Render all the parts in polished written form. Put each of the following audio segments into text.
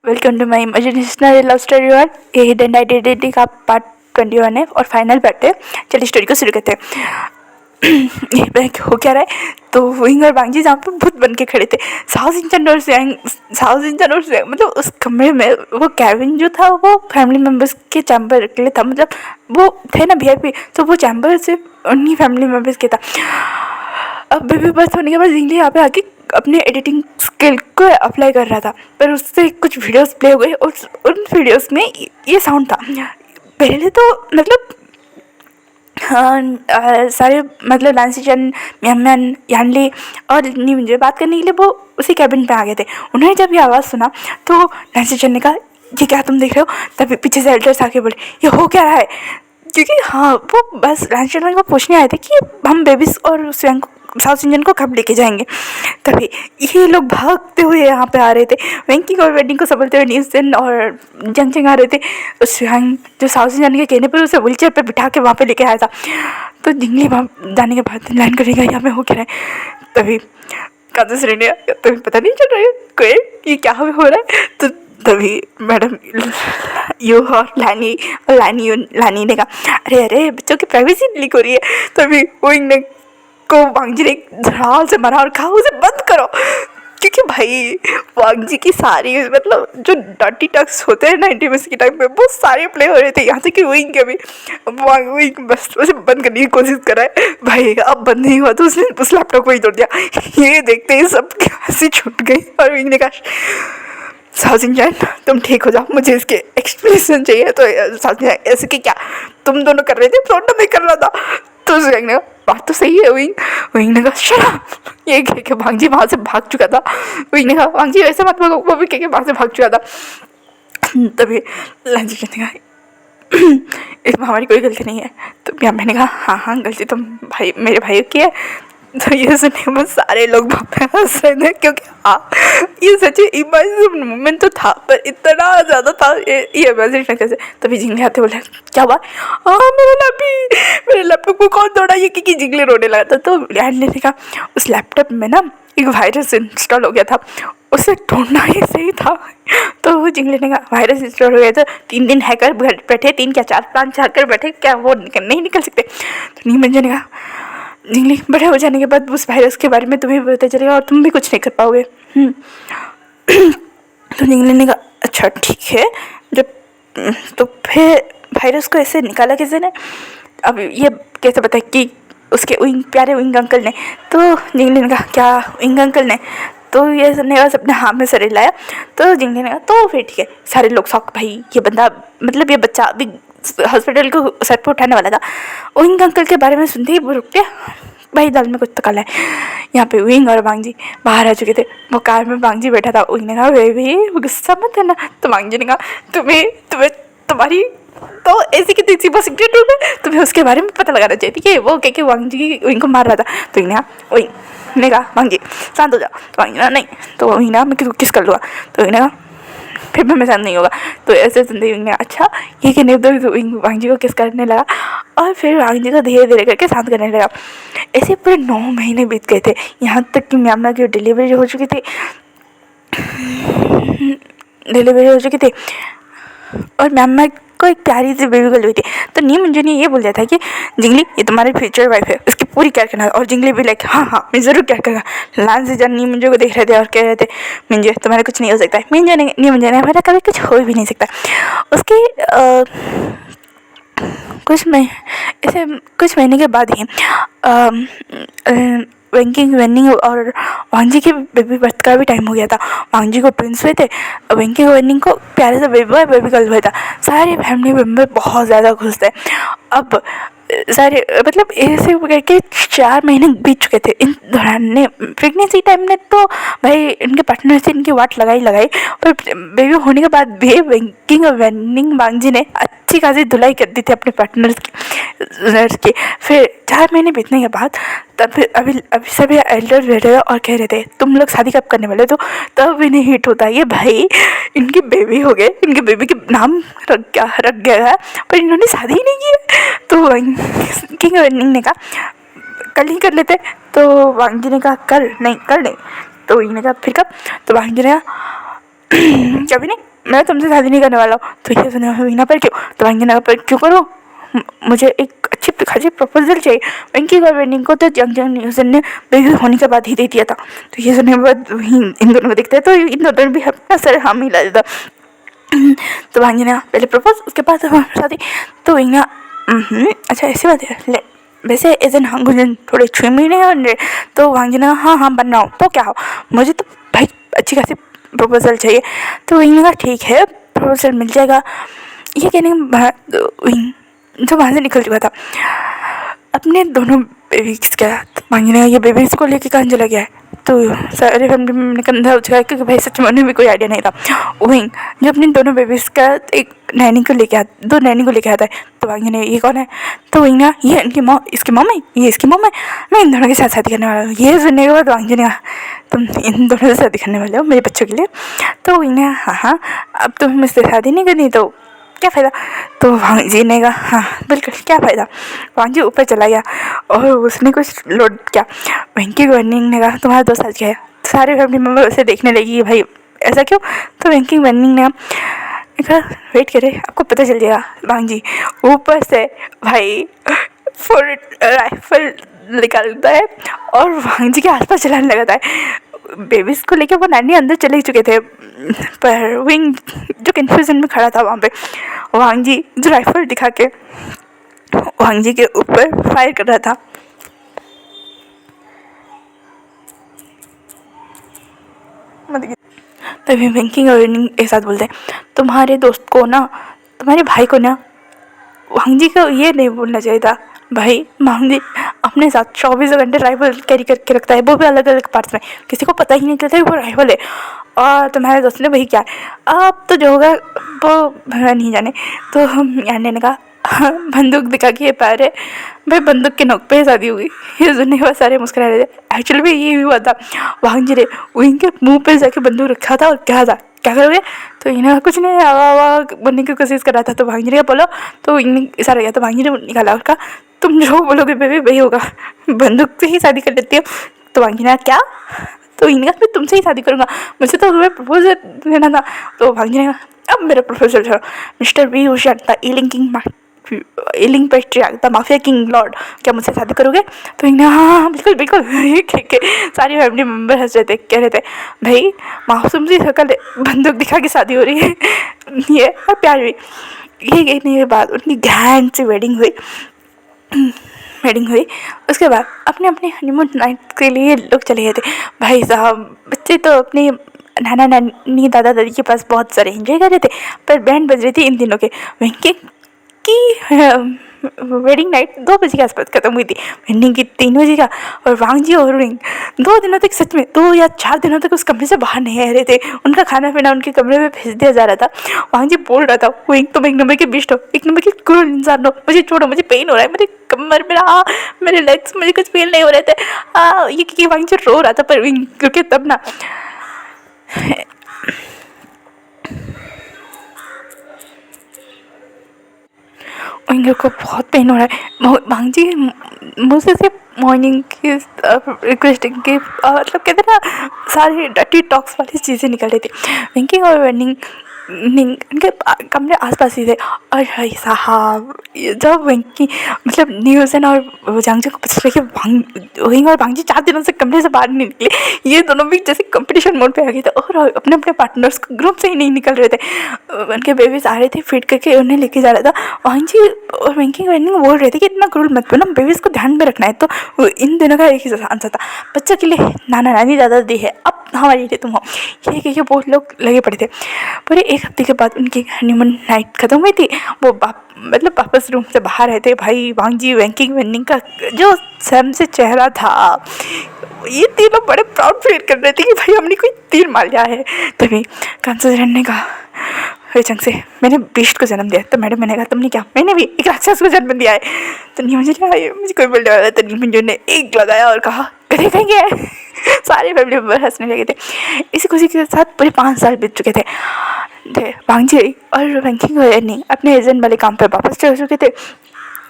Welcome to my imaginational love story world. ये hidden identity का part 21 है और फाइनल पार्ट है। चलिए स्टोरी को शुरू करते हैं। ये बैंक हो क्या रहा है, तो विंग और बांगजी जहाँ पे भूत बन के खड़े थे। साउथ इंजन और स्वयं मतलब उस कमरे में वो कैबिन जो था वो फैमिली मेम्बर्स के चैम्बर के लिए था। मतलब वो थे ना वीआईपी, तो वो चैम्बर सिर्फ उन्हीं फैमिली मेम्बर्स के था। अब बेबी बर्थ होने के बाद जिंगली यहाँ पे आके अपने एडिटिंग स्किल को अप्लाई कर रहा था, पर उससे कुछ वीडियोस प्ले हो गए और उन वीडियोस में ये साउंड था। पहले तो मतलब सारे मतलब लांसी चन, म्यामन, यानली और नी मुझे बात करने के लिए वो उसी कैबिन पे आ गए थे। उन्होंने जब ये आवाज़ सुना तो लांसी चन ने कहा, ये क्या तुम देख रहे हो? तभी पीछे से एल्डर्स आके बोले, ये हो क्या रहा है? क्योंकि हाँ वो बस लांसी चन को पूछने आए थे कि हम बेबीज और स्वयं को साउथ इंजन को कब लेके जाएंगे। तभी ये लोग भागते हुए यहाँ पे आ रहे थे। वेंकी और वेडिंग को संभलते हुए न्यूज़न और जंग आ रहे थे। उस जो साउथ इंजन के कहने पर उसे व्हीलचेयर पे बिठा के वहाँ पे लेके आया था। तो जिंगली वहाँ जाने के बाद लाइन करेगा, यहाँ पे हो क्या रहा है? तभी काजू श्रेणी तुम्हें पता नहीं चल रहा है कोई ये क्या हो रहा है? तो तभी मैडम यू और लानी ने कहा, अरे अरे बच्चों की प्राइवेसी लीक हो रही है। तभी विंग ने को वांगजी ने धड़ाल से मारा और कहा, उसे बंद करो। क्योंकि भाई वांगजी की सारी मतलब जो डर्टी टक्स होते हैं 90s के टाइम पे वो सारे प्ले हो रहे थे, यहाँ तक कि विंग के भी। विंग बस उसे बंद करने की कोशिश कर रहा है। भाई अब बंद नहीं हुआ तो उसने उस लैपटॉप को ही तोड़ दिया। ये देखते ही सब हंसी छूट गई और विंग ने कहा, साउथ इंजन तुम ठीक हो जाओ, मुझे इसके एक्सप्लेनेशन चाहिए। तो साउथ इंजन ऐसे कि क्या तुम दोनों कर रहे थे? फ्रॉड में कर रहा था। तो उसने कहा, बात तो सही है। विंग ने कहा, शट, ये कह के वांगजी वहाँ से भाग चुका था। विंग ने कहा, वांगजी ऐसे मत भागो, वो भी कह के वहाँ से भाग चुका था। तभी लांजी ने कहा, इसमें हमारी कोई गलती नहीं है। तो मैंने कहा, हाँ गलती तो भाई मेरे भाई की है। तो ये सुने बस सारे लोग हंस रहे थे, क्योंकि हाँ ये सच्ची इमेजिन मोमेंट तो था, पर इतना ज़्यादा था ये इमेजिन कैसे। तभी जिंगली आते बोले, क्या हुआ? हाँ मेरे लैपटॉप को कौन तोड़ा? ये कि जिंगली रोने लगा था। तो लैंड ने कहा, उस लैपटॉप में ना एक वायरस इंस्टॉल हो गया था, उसे ढूंढना ही सही था। तो जिंगली ने कहा, वायरस इंस्टॉल हो गया था, 3 दिन हैकर घर बैठे, 3 क्या 4 5 हैकर बैठे, क्या वो नहीं निकल सकते? तो नीमंजन ने कहा, जिंगली बड़े हो जाने के बाद उस वायरस के बारे में तुम्हें भी पता चलेगा और तुम भी कुछ नहीं कर पाओगे। तो जिंगली ने कहा, अच्छा ठीक है। जब तो फिर वायरस को ऐसे निकाला किसी ने? अब ये कैसे पता कि उसके प्यारे विंग अंकल ने? तो जिंगली ने कहा, क्या विंग अंकल ने? तो ये सुनने के बाद अपने हाथ में सर लाया। तो जिंगली ने कहा, तो फिर ठीक है। सारे लोग शौक, भाई ये बंदा मतलब ये बच्चा अभी हॉस्पिटल को सर पर उठाने वाला था। विंग अंकल के बारे में सुनते ही वो रुक गया, भाई दाल में कुछ तो काला है। यहाँ पे विंग और वांगजी बाहर आ चुके थे। वो कार में वांगजी बैठा था। विंग ने कहा, बेबी गुस्सा मत है ना? तो वांगजी ने कहा, तुम्हें तुम्हारी तो ऐसी की तेजी वो सीक्रेट रूम है, तुम्हें उसके बारे में पता लगाना चाहिए। ठीक है, वो कह के वांगजी विंग को मार रहा था। तो विंग ने कहा, वांगजी शांत हो जाओ। तो वांगजी ने नहीं, तो विंग ने मैं किस कर लूँगा? तो विंग ने कहा, फिर मैं शांत नहीं होगा। तो ऐसे सुनते विंग ने, अच्छा ये कहने दो। विंग वांगजी को किस करने लगा और फिर वांगजी को धीरे धीरे करके शांत करने लगा। ऐसे पूरे 9 महीने बीत गए थे, यहाँ तक कि म्यामा की डिलीवरी हो चुकी थी और म्यामा को एक प्यारी सी बेबी गर्ल हुई थी। तो नी मुझे ने ये बोल दिया था कि जिंगली ये तुम्हारी फ्यूचर वाइफ है, उसकी पूरी केयर करना। और जिंगली भी लाइक, हाँ मैं ज़रूर केयर करूँगा। लांस से नी मुझे को देख रहे थे और कह रहे थे, मिंजे तुम्हारा कुछ नहीं हो सकता है। नी मुझे ने हमारा कभी कुछ हो भी नहीं सकता। उसके कुछ महीने के बाद ही वेनिंग और वांगजी के बेबी बर्थ का भी टाइम हो गया था। वांगजी को ट्विंस हुए थे, वेंकी को वेनिंग को प्यारे से बेबी गर्ल हुआ था। सारे फैमिली मेम्बर बहुत ज़्यादा खुश थे। अब सारे मतलब ऐसे करके 4 महीने बीत चुके थे। इन दौरान प्रेगनेंसी टाइम ने तो भाई इनके पार्टनर से इनकी वाट लगाई, पर बेबी होने के बाद भी वेंकी और वेनिंग वांगजी ने अच्छी खासी धुलाई कर दी थी अपने पार्टनर्स की। फिर 4 महीने बीतने के बाद तब फिर अभी सभी एल्डर्स बैठे और कह रहे थे, तुम लोग शादी कब करने वाले? तो तब भी नहीं हिट होता ये, भाई इनकी बेबी हो गए, इनके बेबी के नाम रख गया है, पर इन्होंने शादी ही नहीं की है। तो वेनिंग ने कहा, कल ही कर लेते। तो वांगजी ने कहा, कल नहीं। तो विंग ने कहा, फिर कब? तो वांगजी ने कहा, कभी नहीं, मैं तुमसे शादी नहीं करने वाला हूँ। तो ये सुना वीना पर क्यों? तो वांगजी पर क्यों करूँ, मुझे एक अच्छी खासी प्रपोजल चाहिए। वेंकी और वेनिंग को तो जंग जंग न्यूज़न ने बेबी होने के बाद ही दे दिया था। तो ये सुनने के बाद इन दोनों को देखते हैं तो इन दोनों ने भी अपना सर हम ही ला देता। तो वांगी ने पहले प्रपोज, उसके बाद शादी। तो वही अच्छा ऐसी बात है, ले वैसे एजन हाँ गुंजन थोड़े 6 महीने हैं। तो वांगी ने हाँ हाँ बन रहा हूँ, तो क्या हो, मुझे तो भाई अच्छी खासी प्रपोजल चाहिए। तो वही कहा ठीक है प्रपोजल मिल जाएगा। ये कहने के बाद जो वहाँ से निकल चुका था अपने दोनों बेबीज का। मांगी ने ये बेबीज को लेके कहाँ चला गया है। तो सारे फैमिली में मैंने कंधा उछाया क्योंकि भाई सच में उन्हें भी कोई आइडिया नहीं था। वहीं जो अपने दोनों बेबीज का एक नैनी को लेके दो नैनी को लेके आता है। तो मांगी ने ये कौन है, तो वही ना ये इनकी माँ, इसकी मम्मा है, ये इसकी मम्मा है, मैं इन दोनों के साथ शादी करने वाला हूँ। ये सुनने के बाद मांगी ने तुम इन दोनों से शादी करने वाले हो मेरे बच्चों के लिए। तो वही ना हाँ हाँ अब तुम्हें मुझसे शादी नहीं करनी तो क्या फ़ायदा। तो वांगजी ने कहा हाँ बिल्कुल क्या फ़ायदा। वांगजी ऊपर चला गया और उसने कुछ लोड किया। वेंकी वर्निंग ने कहा तुम्हारा दोस्त आज गया है। सारे फैमिली मेम्बर उसे देखने लगी भाई ऐसा क्यों। तो वेंकी वर्निंग ने कहा वेट करे आपको पता चल जाएगा। वांगजी ऊपर से भाई फुल राइफल निकालता है और वांगजी के आसपास चलाने लगाता है। बेबीज को लेके वो नानी अंदर चले चुके थे पर विंग जो कन्फ्यूजन में खड़ा था वहाँ पे वांगजी जो राइफल दिखा के वांगजी के ऊपर फायर कर रहा था। तभी विंकिंग और विनिंग एक साथ बोलते हैं तुम्हारे दोस्त को ना, तुम्हारे भाई को ना वांगजी को ये नहीं बोलना चाहिए था। भाई वांगजी अपने साथ 24 घंटे राइफल कैरी करके रखता है, वो भी अलग अलग पार्ट्स में, किसी को पता ही नहीं चलता है वो राइफल है। और तुम्हारे दोस्त ने वही क्या है अब तो जो होगा वो भगवान नहीं जाने। तो हम यानी ने कहा बंदूक दिखा के ये पैर है भाई, बंदूक के नोक पे शादी हुई। ये सुनने के बाद सारे मुस्कुरा रहे थे। एक्चुअली भी ये हुआ था, वांगजी ने उनके मुंह पे जाके बंदूक रखा था और क्या था क्या करोगे। तो इन्हें कुछ नहीं आवा बनने की कोशिश कर रहा था। तो वांगजी ने बोला तो इन्हें इशारा किया। तो वांगजी ने निकाला और कहा तुम जो बोलोगे बेबी वही होगा, बंदूक से ही शादी कर लेती हो। तो वांगजी ने क्या, तो इनका मैं तुमसे ही शादी करूँगा, मुझे तो तुम्हें प्रपोजल देना था। तो वांगजी ने कहा अब मेरा प्रपोजल छोड़ो, mister V Hushiyar the ailing king ailing pastry the mafia king lord, क्या मुझसे शादी करोगे। तो इन्हें हाँ हाँ बिल्कुल बिल्कुल के सारी फैमिली मेम्बर हंस रहे थे, कह रहे थे भाई मासूम सी शक्ल बंदूक दिखा के शादी हो रही है ये और प्यार भी। ये कहने के बाद उनकी ग्रैंड सी वेडिंग हुई। उसके बाद अपने अपने हनीमून नाइट के लिए लोग चले गए थे। भाई साहब बच्चे तो अपने नाना नानी दादा दादी के पास बहुत सारे एंजॉय कर रहे थे पर बैंड बज रही थी इन दिनों के। वेंकी की वेडिंग नाइट 2 बजे के आसपास ख़त्म हुई थी, वेडिंग की 3 बजे का। और वांगजी और रिंग 2 दिनों तक सच में 2 या 4 दिनों तक उस कमरे से बाहर नहीं आ रहे थे। उनका खाना पीना उनके कमरे में भेज दिया जा रहा था। वांगजी बोल रहा था विंग तुम 1 नंबर के बिस्ट हो, 1 नंबर के क्रूर इंसान हो, मुझे छोड़ो, मुझे पेन हो रहा है, मेरे कमर मेरे लेग्स मुझे कुछ फील नहीं हो रहे थे। ये वांगजी रो रहा था पर विंग क्योंकि तब ना विंग को बहुत पेन हो रहा है। वांगजी मुझसे सिर्फ मॉर्निंग की रिक्वेस्टिंग की मतलब कहते ना सारी डटी टॉक्स वाली चीज़ें निकल रही थी। विंकिंग और वेनिंग उनके कमरे आसपास ही थे। और भाई साहब जब वेंकी मतलब न्यूज़न और जांगजी को पता चला कि विंग और वांगजी 4 दिनों से कमरे से बाहर नहीं निकले, ये दोनों भी जैसे कंपटीशन मोड पे आ गए थे और अपने अपने पार्टनर्स को ग्रुप से ही नहीं निकल रहे थे। उनके बेबीज आ रहे थे फीड करके उन्हें लेके जा रहा था। वांगजी और वेंकी वेनिंग बोल रहे थे कि इतना क्रूर मत बनो, बेबीज को ध्यान में रखना है। तो इन दिनों का एक ही आंसर था बच्चा के लिए नाना नानी दादा दादी है, अब हमारे लिए तुम हो, ये कह के बहुत लोग लगे पड़े थे। पूरे 1 हफ्ते के बाद उनकी हनीमून नाइट ख़त्म हुई थी। वो मतलब वापस रूम से बाहर आए थे। भाई वांगजी वेंकी वेनिंग का जो सैम से चेहरा था, ये तीनों बड़े प्राउड फील कर रहे थे कि भाई हमने कोई तीर मार लिया है। तभी कांसुजन ने कहा चंग से मैंने बीस्ट को जन्म दिया। तो मैडम मैंने कहा तुमने क्या, मैंने भी एक राक्षस को जन्म दिया है। तो नहीं मुझे कोई बोलने वाला। तो नीमंजू ने एक लगाया और कहा गधे कहीं गए सारे फैमिली मेम्बर हंसने लगे थे। इसी खुशी के साथ पूरे 5 साल बीत चुके थे। वांगजी और वेंकी नहीं अपने एजेंट वाले काम पर वापस चल चुके थे।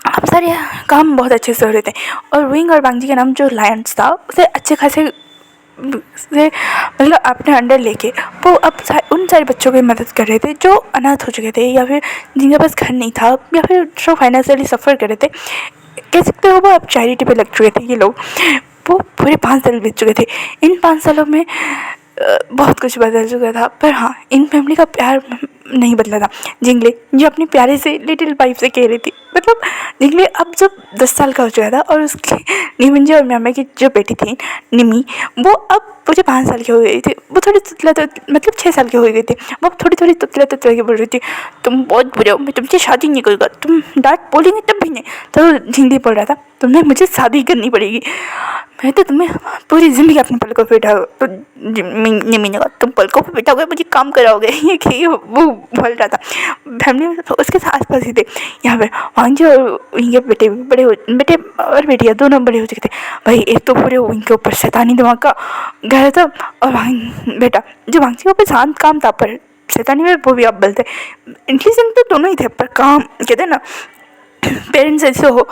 अब सारे काम बहुत अच्छे से हो रहे थे और विंग और वांगजी का नाम जो लायंस था उसे अच्छे खासे से मतलब अपने अंडर लेके वो अब उन सारे बच्चों की मदद कर रहे थे जो अनाथ हो चुके थे या फिर जिनके पास घर नहीं था या फिर जो फाइनेंशियली सफ़र कर रहे थे। कह सकते हो वो अब चैरिटी पे लग चुके थे ये लोग। वो पूरे 5 साल बीत चुके थे। इन 5 सालों में बहुत कुछ बदल चुका था, पर हाँ इन फैमिली का प्यार नहीं बदला था। जिंगले जो अपने प्यारे से लिटिल वाइफ से कह रही थी, मतलब जिंगले अब जब 10 साल का हो चुका था और उसकी निमिंजे और म्यामा की जो बेटी थी निमी, वो अब पूरे 5 साल की हो गई थी। वो थोड़ी मतलब 6 साल की हो गई थी। वो थोड़ी तुतला के बोल रही थी, तुम बहुत बुरे हो, मैं तुमसे शादी नहीं करूँगा, तुम डांट बोलेंगे तब भी नहीं। तो जिंगली बोल रहा था, तुम्हें मुझे शादी करनी पड़ेगी, मैं तो तुम्हें पूरी ज़िंदगी अपने पलकों पे बैठा। तो निमी ने कहा, तुम पलकों पे बैठाओगे, मुझे काम कराओगे, ये वो बोल रहा था। फैमिली में उसके आस पास ही थे। यहाँ पे वांजी और इनके बेटे और बेटियाँ दोनों बड़े हो चुके थे। भाई एक तो पूरे इनके ऊपर शैतानी दिमाग का घर था, और बेटा जो वांजी के ऊपर शांत काम था पर शैतानी में वो भी अब बलते। इंटेलिजेंट तो दोनों ही थे, पर काम कहते हैं ना पेरेंट्स ऐसे हो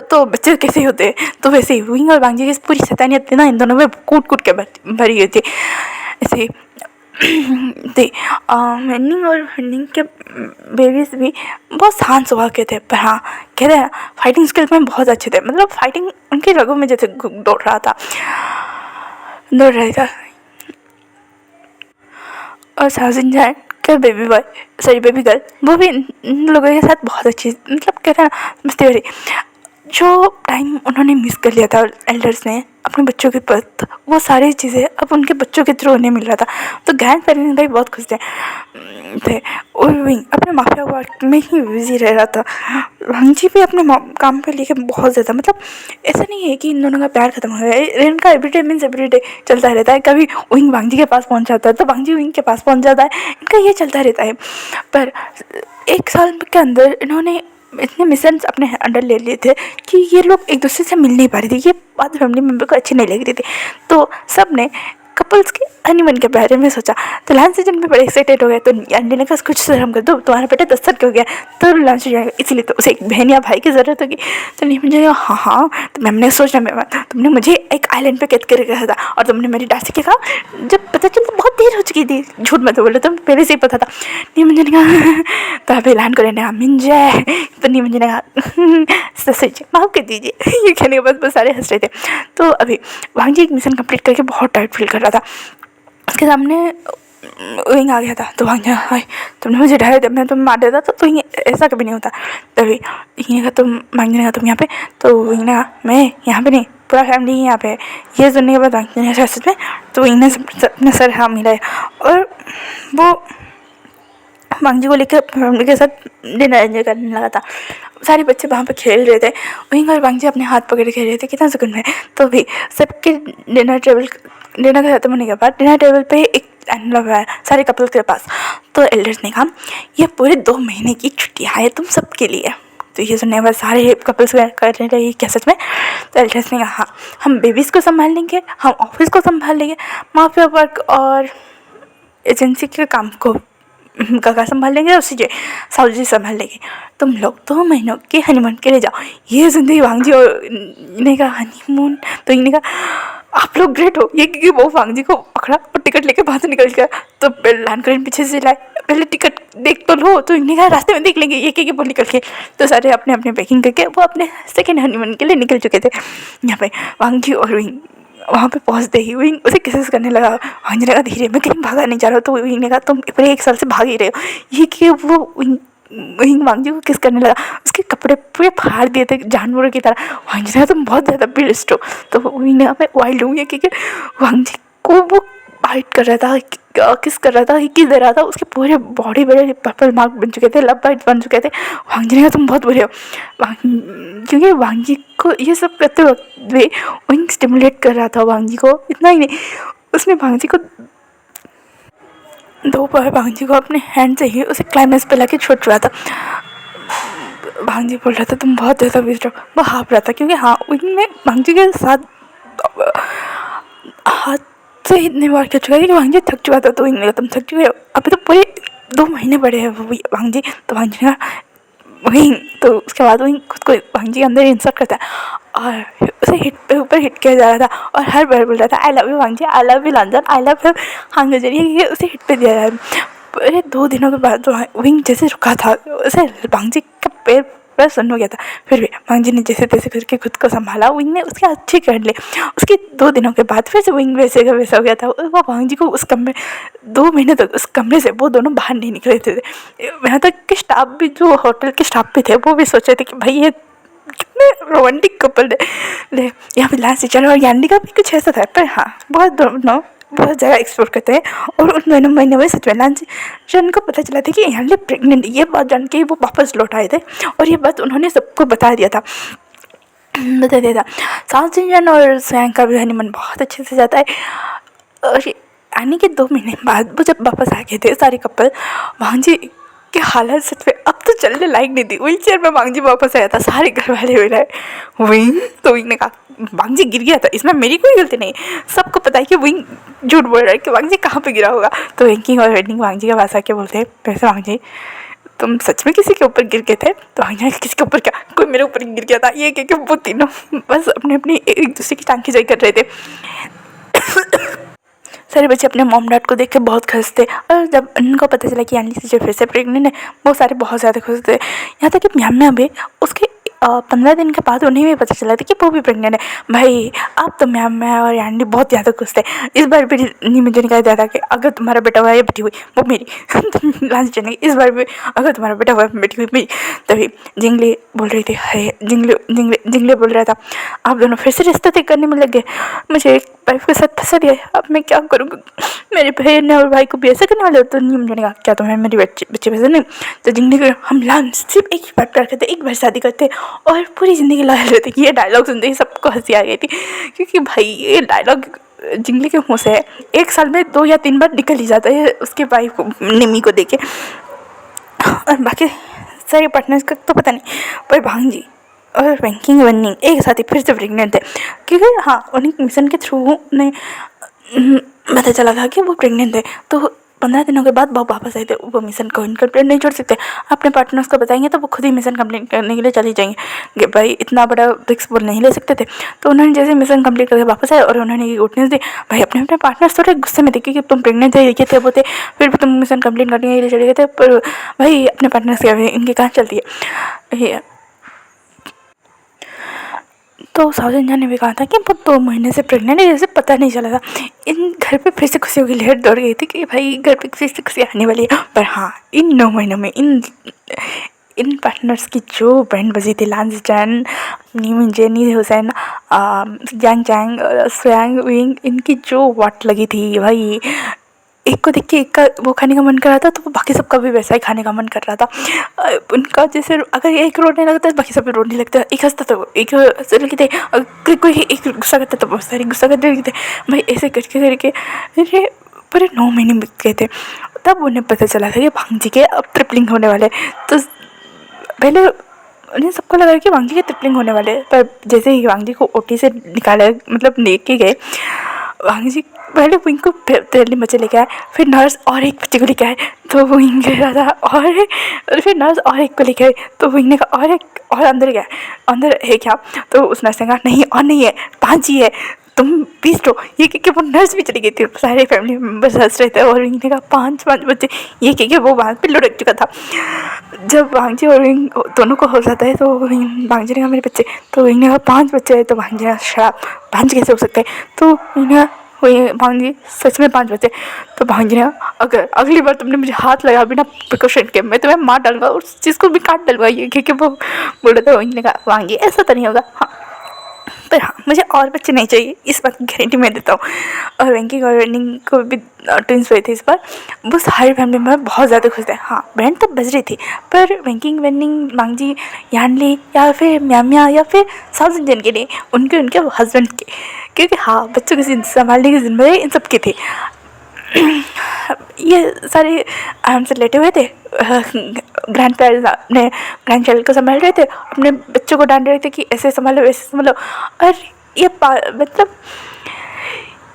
तो बच्चे कैसे होते हैं, तो वैसे ही विंग और वांजी की पूरी शैतानियत थी ना इन दोनों में कूट के भरी हुई थी। ऐसे थे मैनिंग और फंडिंग के बेबीज भी बहुत शांत स्वभाव के थे, पर हाँ कहते हैं फाइटिंग स्किल्स में बहुत अच्छे थे। मतलब फाइटिंग उनकी रगों में जैसे दौड़ रहा था। और साजिन जान का बेबी गर्ल वो भी इन लोगों के साथ बहुत अच्छी, मतलब कहते हैं मस्ती वाली। जो टाइम उन्होंने मिस कर लिया था एल्डर्स ने अपने बच्चों के प्रति, वो सारी चीज़ें अब उनके बच्चों के थ्रू उन्हें मिल रहा था। तो ग्रैंड पेरेंट्स भाई बहुत खुश थे। और विंग अपने माफिया वर्क में ही बिजी रह रहा था। रंजी भी अपने काम पे लेके बहुत ज़्यादा, मतलब ऐसा नहीं है कि इन दोनों का प्यार खत्म हो गया है। इनका एवरीडे मीन्स एवरीडे चलता रहता है। कभी विंग वांगजी के पास पहुंच जाता है तो वांगजी विंग के पास पहुंच जाता है। इनका ये चलता रहता है। पर 1 साल के अंदर इन्होंने इतने मिशंस अपने अंडर ले लिए थे कि ये लोग एक दूसरे से मिल नहीं पा रहे थे। ये बात फैमिली मेम्बर को अच्छी नहीं लग रही थी। तो सब ने कपल्स के हनीमून के बारे में सोचा। तो लांस सीजन में बड़े एक्साइटेड हो गए। तो आंटी ने कहा कुछ शर्म कर दो, तुम्हारा बेटा 10 साल का हो गया तो लांस जाएगा, इसीलिए तो उसे एक बहन या भाई की ज़रूरत होगी। तो नहीं मुझे हाँ। तो मैम ने सोचा, मैम तुमने मुझे एक आइलैंड पे कैद कर रखा था और तुमने मेरी डांसी के कहा जब पता चला बहुत देर हो चुकी थी। झूठ मत बोलो, तुम पहले से ही पता था। नहीं मुझे ने कहा तो अभी ऐलान करें ना मिंजे। तो नहीं मुझे ने कहा सच माफ़ कर दीजिए। ये कहने के बाद बस सारे हंस रहे थे। तो अभी वांगजी एक मिशन कंप्लीट करके बहुत टाइट फील कर रहा था। उसके सामने विंग आ गया था। तो वांग भाई तुमने मुझे डराया, जब मैं तुम्हें मार देता तो ये ऐसा कभी नहीं होता। तभी विंग ने कहा तुम वांग ने कहा तुम यहाँ पे। तो विंग ने कहा मैं यहाँ पे नहीं, पूरा फैमिली यहाँ पे है। ये सुनने के बाद वांग ने कहा सच में। तो विंग ने अपने सर हाँ मिलाया और वो वांगजी को लेकर फैमिली के साथ डिनर एंजॉय करने लगा था। सारे बच्चे वहाँ पे खेल रहे थे। विंग और वांगजी अपने हाथ पकड़ के खेल रहे थे, कितना सुकून है। तो भी सबके डिनर का खत्म होने के बाद डिनर टेबल पे एक एनवलप आया सारे कपल्स के पास। तो एल्डर्स ने कहा ये पूरे 2 महीने की छुट्टियाँ है तुम सबके लिए। तो ये सुनने के बाद सारे कपल्स करने लगे क्या सच में। तो एल्डर्स ने कहा हाँ हम बेबीज़ को संभाल लेंगे, हम ऑफिस को संभाल लेंगे, माफिया वर्क और एजेंसी के काम को काका संभाल लेंगे और सीजे साउथ जी संभाल लेंगे। तुम लोग 2 महीनों के हनीमून के लिए जाओ। ये सुनते ही वांगजी और ने कहा हनीमून। तो इन्होंने कहा आप लोग ग्रेट हो। ये क्योंकि वो वांगजी को पकड़ा और टिकट लेके बाहर से निकल गया। तो लान करें पीछे से लाए, पहले टिकट देख तो लो। तो इन्होंने कहा रास्ते में देख लेंगे, ये क्या वो निकल के। तो सारे अपने अपने पैकिंग करके वो अपने सेकेंड हनीमून के लिए निकल चुके थे। यहाँ पे वांगजी और विंग वहाँ पे पहुँचते ही विंग उसे किसेस करने लगा। वांगजी ने कहा धीरे, मैं कहीं भागा नहीं जा रहा। तो विंग ने कहा तुम पूरे 1 साल से भाग ही रहे हो। ये कि वो विंग वांगजी को किस करने लगा, उसके कपड़े पूरे फाड़ दिए थे जानवरों की तरह। वांगजी ने कहा तुम बहुत ज़्यादा पिस्ट हो। तो विंग ने कहा मैं वाइल्ड हूँ, क्योंकि वांगजी को वो बाइट कर रहा था, किस कर रहा था, किस दे रहा था। उसके पूरे बॉडी बड़े पर्पल मार्क बन चुके थे, लव बाइट बन चुके थे। वांगजी ने कहा तुम बहुत बुरे हो। क्योंकि वांगजी को ये सब करते वक्त भी विंग स्टिमुलेट कर रहा था वांगजी को। इतना ही नहीं, उसने वांगजी को 2 बार वांगजी को अपने हैंड से ही उसे क्लाइमेक्स पे लाके छोड़ चुका था। वांगजी बोल रहा था तुम बहुत ज़्यादा विस्ट हो। वो हाँप रहा था क्योंकि हाँ विंग ने वांगजी के साथ हाथ से इतने बार खेल चुका है कि वांगजी थक चुका था। तो विंग ने कहा तुम थक चुके हो, अभी तो पूरे 2 महीने बड़े हैं वो वांगजी। तो वांगजी ने कहा वहीं तो उसके बाद वहीं खुद को भांग जी अंदर इंसर्ट करता है और उसे हिट पे ऊपर हिट किया जा रहा था और हर बार बोल रहा था आई लव यू भांग जी, I love you London, I love you हांग जरिए, ये उसे हिट पे दिया जा रहा है। अरे 2 दिनों के बाद विंग जैसे रुका था उसे भांग जी का पैर पूरा सुन्न हो गया था, फिर भी भांग जी ने जैसे तैसे करके खुद को संभाला। विंग ने उसके अच्छे कर ले। उसके 2 दिनों के बाद फिर से विंग वैसे का वैसा हो गया था। वो भांग जी को उस कमरे 2 महीने तक उस कमरे से वो दोनों बाहर नहीं निकले थे। यहाँ तक कि स्टाफ भी, जो होटल के स्टाफ भी थे, वो भी सोचे थे कि भाई ये कितने रोमांटिक कपल ले। यहाँ पे लास्ट टीचर और यान्नी का भी कुछ ऐसा था। पर हाँ, बहुत दोनों बहुत ज़्यादा एक्सप्लोर करते हैं। और उन दोनों महीने में सच में लांचन को पता चला था कि यान्नी प्रेग्नेंट, ये बात जान के वो वापस लौट आए थे और ये बात उन्होंने सबको बता दिया था। साउथ इंडियन और स्वयं का भी हनीमून बहुत अच्छे से जाता है। और आने के 2 महीने बाद वो जब वापस आ गए थे सारे कपल, भांग जी की हालत सच में अब तो चलने लायक नहीं थी। व्हील चेयर में भांग जी वापस आया था, सारे घर वाले मिले विंग, तो विंग ने कहा भांग जी गिर गया था, इसमें मेरी कोई गलती नहीं। सबको पता है कि विंग झूठ बोल रहा है कि भांग जी कहाँ पे गिरा होगा। तो विंकिंग और वेडिंग भांग जी के पास आके बोलते हैं वैसे भांग जी तुम सच में किसी के ऊपर गिर गए थे? तो भांग जी किसी के ऊपर क्या, कोई मेरे ऊपर गिर गया था। ये कह वो तीनों बस अपने अपनी एक दूसरे की टांग खिंचाई कर रहे थे। सारे बच्चे अपने मॉम डैड को देख के बहुत खुश थे। और जब उनको पता चला कि यानी जो फिर से प्रेग्नेंट है, वो सारे बहुत ज़्यादा खुश थे। यहाँ तक कि म्याम्या भी उसके 15 दिन के बाद उन्हें भी पता चला था कि वो भी प्रेग्नेंट है। भाई अब तो म्याम्या और यानी बहुत ज़्यादा खुश थे। इस बार भी मुझे निकाल दिया था कि अगर तुम्हारा बेटा हुआ या बेटी हुई वो मेरी लास्ट जने इस बार भी अगर तुम्हारा बेटा हुआ बेटी हुई मेरी। तभी जिंगली बोल रही थी, है जिंगले बोल रहा था आप दोनों फिर से रिश्ता तय करने में लग गए, मुझे एक वाइफ के साथ फंसा दिया, अब मैं क्या करूँगा? मेरे बहन और भाई को भी ऐसा करने वाले हो? तो नहीं मुझे कहा क्या तुम्हें मेरी बच्चे पसंद नहीं? तो जिंगली हम लांच सिर्फ एक ही बार प्यार करते, एक बार शादी करते और पूरी ज़िंदगी लॉयल रहते। ये डायलॉग सुनते ही सबको हंसी आ गई थी, क्योंकि भाई ये डायलॉग जिंगली के मुँह से है। 1 साल में 2 या 3 बार निकल ही जाता है उसके वाइफ को, निमी को देखे। और बाकी सारे पार्टनर्स का तो पता नहीं, पर भांग जी और बैंकिंग वनिंग एक साथ ही फिर से प्रेग्नेंट थे। क्योंकि हाँ, उन्हीं मिशन के थ्रू उन्हें पता चला था कि वो प्रेग्नेंट थे। तो 15 दिनों के बाद वो वापस आए थे। वो मिशन को इनकम्प्लीट नहीं छोड़ सकते, अपने पार्टनर्स को बताएंगे तो वो खुद ही मिशन कंप्लीट करने के लिए चले जाएंगे। भाई इतना बड़ा रिस्क वो नहीं ले सकते थे। तो उन्होंने जैसे मिशन कंप्लीट करके वापस आए और उन्होंने ये गुडनेस दी। भाई अपने अपने पार्टनर्स थोड़े गुस्से में थे क्योंकि तुम प्रेग्नेंट थे, ये थे वो थे, फिर भी तुम मिशन कंप्लीट करने के लिए चले गए थे। पर भाई अपने पार्टनर्स के इनकी कहाँ चलती है। तो साउथ इंडिया ने भी कहा था कि वो 2 महीने से प्रेग्नेंट है, जैसे पता नहीं चला था। इन घर पे फिर से खुशियों की लहर दौड़ गई थी कि भाई घर पे फिर से खुशी आने वाली है। पर हाँ, इन 9 महीनों में इन पार्टनर्स की जो बैंड बजी थी, लांसचन, नीमिन, जेनी हुसैन, यांग चैंग, स्वयांग विंग, इनकी जो वाट लगी थी भाई, एक को देख के एक का वो खाने का मन कर रहा था तो बाकी सबका भी वैसा ही खाने का मन कर रहा था। उनका जैसे अगर एक रोने लगता है बाकी सब भी रोने लगते हैं, एक हंसता तो एक हंसने लगे थे, अगर कोई एक गुस्सा करता तो बहुत सारे गुस्सा करने लगे थे। भाई ऐसे करके करके अरे पूरे 9 महीने बीत गए थे। तब उन्हें पता चला था कि भांग जी के अब ट्रिपलिंग होने वाले। तो पहले उन्हें सबको लगा कि भांग जी के ट्रिपलिंग होने वाले, पर जैसे ही भांग जी को ओटी से निकाले, मतलब लेके गए, भांग जी पहले विंग को पहले बच्चे लेके आए, फिर नर्स और एक बच्चे को लेके आए तो विंग कह रहा था और फिर नर्स और एक को लेके आए तो विंग ने कहा और एक और अंदर गया, अंदर है क्या? तो उस नर्स ने कहा नहीं और नहीं है, 5 ही है, तुम 20 लो। ये कह के वो नर्स भी चली गई थी, सारे फैमिली मेम्बर्स हंस रहे थे और विंग ने कहा 5 बच्चे। ये कह के वो वहाँ पे लुढ़क चुका था। जब भांग जी और विंग दोनों को हो जाता है तो भांग जी ने कहा मेरे बच्चे, तो विंग ने कहा 5 बच्चे हैं। तो भांग जी ने शराब 5 कैसे हो सकते हैं? तो विंग ने वही भांग जी सच में 5 बच्चे। तो भांग जी ने अगर अगली बार तुमने मुझे हाथ लगा बिना प्रिकॉशन के, मैं तुम्हें मार डालूंगा और उस चीज़ को भी काट डालूंगा। ये क्योंकि वो बोल रहा था, भांग ने कहा भांग जी ऐसा तो नहीं होगा। हाँ, पर हाँ मुझे और बच्चे नहीं चाहिए, इस बात की गारंटी मैं देता हूँ। और वेंकिंग और वेंडिंग को भी ट्विंस हुए थे इस बार। वो सारे फैमिली में बहुत ज़्यादा खुश थे। हाँ बैंड तो बज रही थी, पर वेंकिंग वेंडिंग भांग जी यानली या फिर म्याम्या या फिर साउथ इंडियन के लिए उनके हस्बैंड के, क्योंकि हाँ बच्चों की संभालने की जिम्मेदारी इन सब की थी। ये सारे आराम से लेटे हुए थे, ग्रैंड पेरेंट्स अपने ग्रैंड चाइल्ड को संभाल रहे थे, अपने बच्चों को डांट रहे थे कि ऐसे संभालो वैसे संभालो। और ये मतलब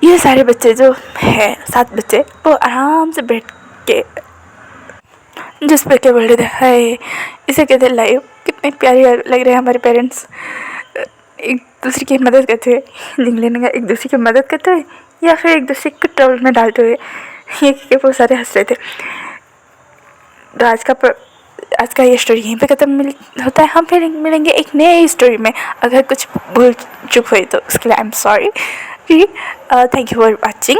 ये सारे बच्चे जो है 7 बच्चे वो आराम से बैठ के जिस पे क्या बोल रहे थे, हाय इसे कहते लाइफ। कितने प्यारे लग रहे हैं हमारे पेरेंट्स, एक दूसरे की मदद करते हुए। जिंगलिन का एक दूसरे की मदद करते हुए या फिर एक दूसरे को ट्रबल में डालते हुए, ये के बहुत सारे हंस रहे थे। तो आज का ये स्टोरी यहीं पे ख़त्म होता है। हम फिर मिलेंगे एक नए स्टोरी में। अगर कुछ भूल चुक हुई तो उसके लिए I am sorry. Thank you for watching.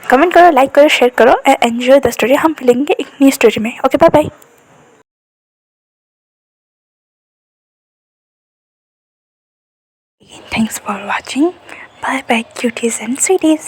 Comment करो, लाइक करो, शेयर करो एंड एंजॉय द स्टोरी। हम मिलेंगे एक नई स्टोरी में। Okay, bye bye. Thanks for watching. Bye bye, cuties and sweeties.